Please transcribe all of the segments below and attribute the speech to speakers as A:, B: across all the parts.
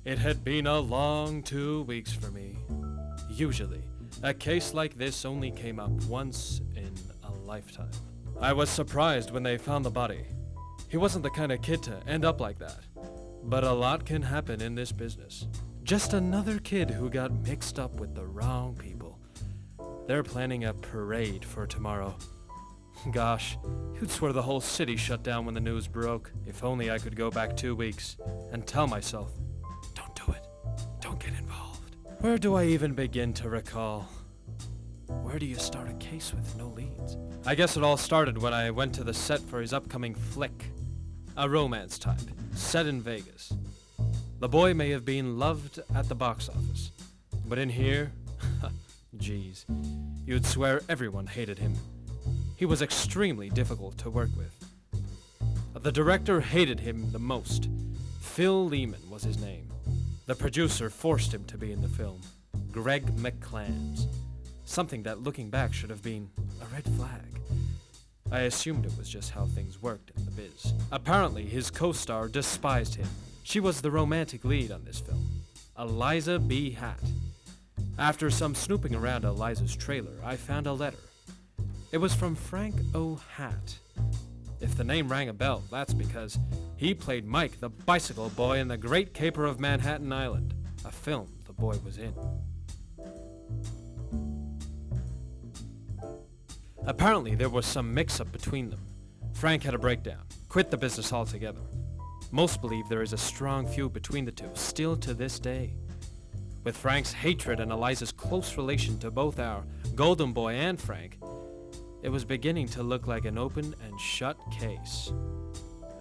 A: It had been a long 2 weeks for me. Usually, a case like this only came up once in a lifetime. I was surprised when they found the body. He wasn't the kind of kid to end up like that. But a lot can happen in this business. Just another kid who got mixed up with the wrong people. They're planning a parade for tomorrow. Gosh, you'd swear the whole city shut down when the news broke. If only I could go back 2 weeks and tell myself, don't do it. Don't get involved. Where do I even begin to recall? Where do you start a case with no leads? I guess it all started when I went to the set for his upcoming flick. A romance type, set in Vegas. The boy may have been loved at the box office, but in here, geez, you'd swear everyone hated him. He was extremely difficult to work with. The director hated him the most. Phil Lehman was his name. The producer forced him to be in the film. Greg McClams. Something that, looking back, should have been a red flag. I assumed it was just how things worked in the biz. Apparently, his co-star despised him. She was the romantic lead on this film, Eliza B. Hatt. After some snooping around Eliza's trailer, I found a letter. It was from Frank O. Hatt. If the name rang a bell, that's because he played Mike, the bicycle boy in The Great Caper of Manhattan Island, a film the boy was in. Apparently, there was some mix-up between them. Frank had a breakdown, quit the business altogether. Most believe there is a strong feud between the two, still to this day. With Frank's hatred and Eliza's close relation to both our Golden Boy and Frank, it was beginning to look like an open and shut case.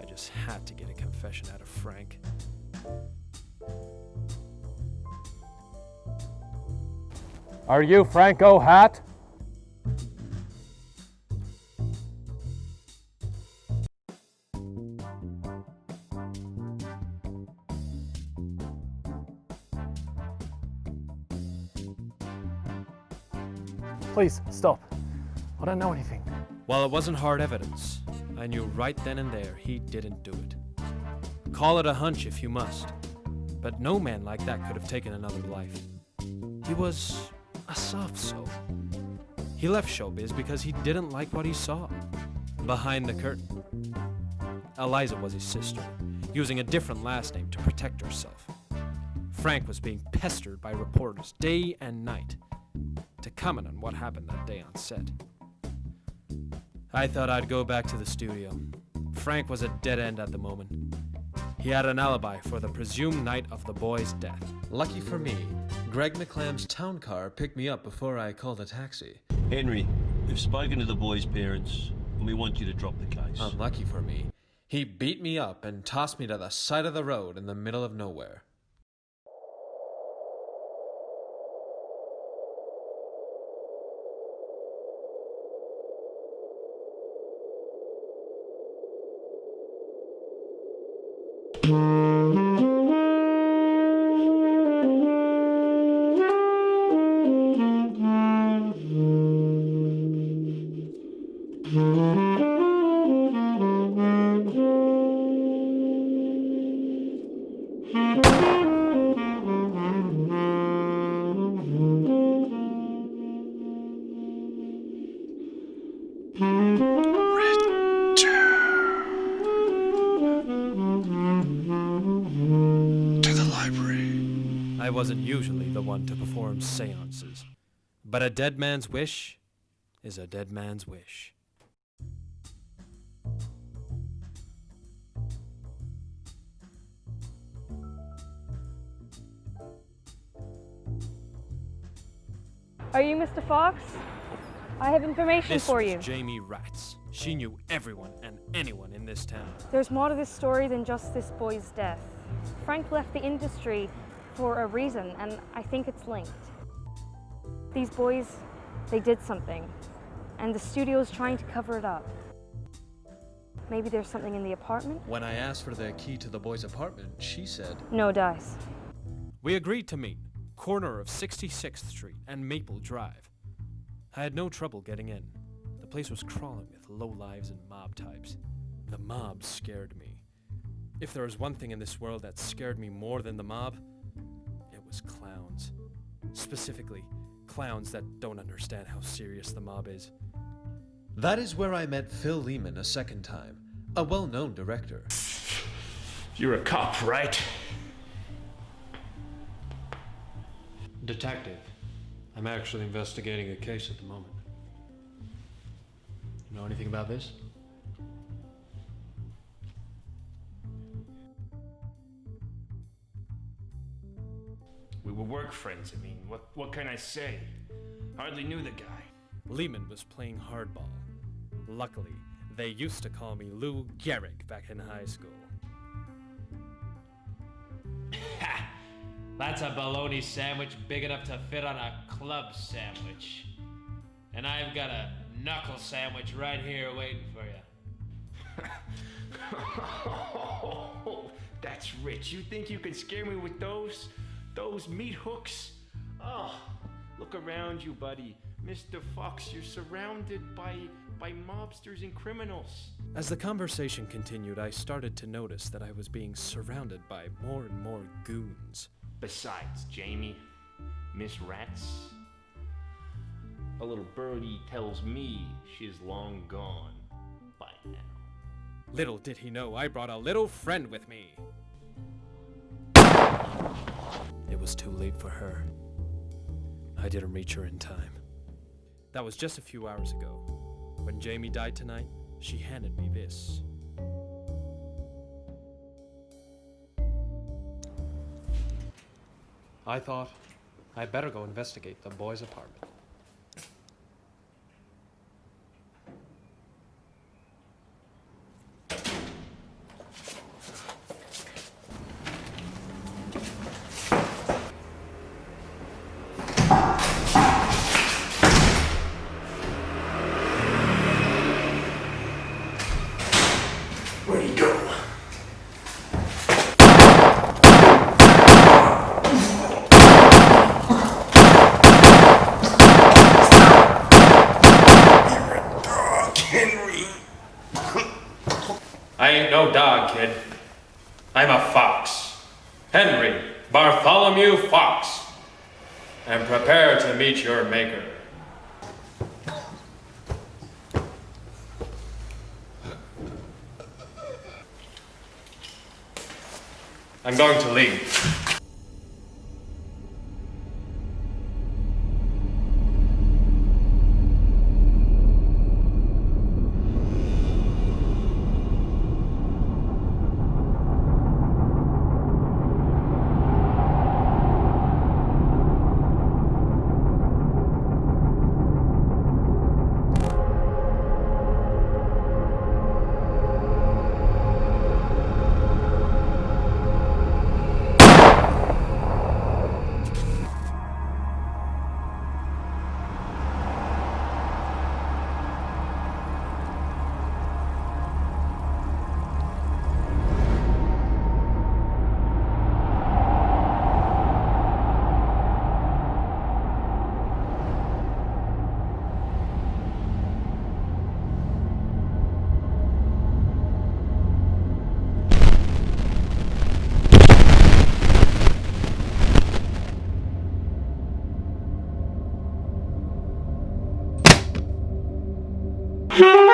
A: I just had to get a confession out of Frank.
B: Are you Frank O. Hatt? Please, stop. I don't know anything.
A: While it wasn't hard evidence, I knew right then and there he didn't do it. Call it a hunch if you must, but no man like that could have taken another life. He was a soft soul. He left showbiz because he didn't like what he saw behind the curtain. Eliza was his sister, using a different last name to protect herself. Frank was being pestered by reporters day and night to comment on what happened that day on set. I thought I'd go back to the studio. Frank was a dead end at the moment. He had an alibi for the presumed night of the boy's death. Lucky for me, Greg McClam's town car picked me up before I called a taxi.
C: Henry, we've spoken to the boy's parents, and we want you to drop the case.
A: Unlucky for me, he beat me up and tossed me to the side of the road in the middle of nowhere. I wasn't usually the one to perform seances, but a dead man's wish is a dead man's wish.
D: Are you Mr. Fox? I have information
A: This
D: for
A: was
D: you.
A: Jamie Ratz. She knew everyone and anyone in this town.
D: There's more to this story than just this boy's death. Frank left the industry for a reason, and I think it's linked. These boys, they did something, and the studio's trying to cover it up. Maybe there's something in the apartment?
A: When I asked for the key to the boy's apartment, she said,
D: No dice.
A: we agreed to meet, corner of 66th Street and Maple Drive. I had no trouble getting in. The place was crawling with lowlives and mob types. The mob scared me. If there was one thing in this world that scared me more than the mob, it was clowns. Specifically, clowns that don't understand how serious the mob is.
E: That is where I met Phil Lehman a second time, a well-known director.
F: You're a cop, right?
G: Detective. I'm actually investigating a case at the moment. You know anything about this?
F: We were work friends. I mean, what can I say? Hardly knew the guy.
A: Lehman was playing hardball. Luckily, they used to call me Lou Gehrig back in high school.
H: Ha! That's a bologna sandwich big enough to fit on a club sandwich. And I've got a knuckle sandwich right here waiting for you.
F: Oh, that's rich. You think you can scare me with those meat hooks? Oh, look around you, buddy. Mr. Fox, you're surrounded by mobsters and criminals.
A: As the conversation continued, I started to notice that I was being surrounded by more and more goons.
F: Besides, Jamie, Miss Rats, a little birdie tells me she's long gone by now.
A: Little did he know I brought a little friend with me. It was too late for her. I didn't reach her in time. That was just a few hours ago. When Jamie died tonight, she handed me this.
G: I thought I'd better go investigate the boy's apartment.
F: Where'd he go?
H: I ain't no dog, kid. I'm a fox. Henry Bartholomew Fox. And prepare to meet your maker. I'm going to leave.
I: Ha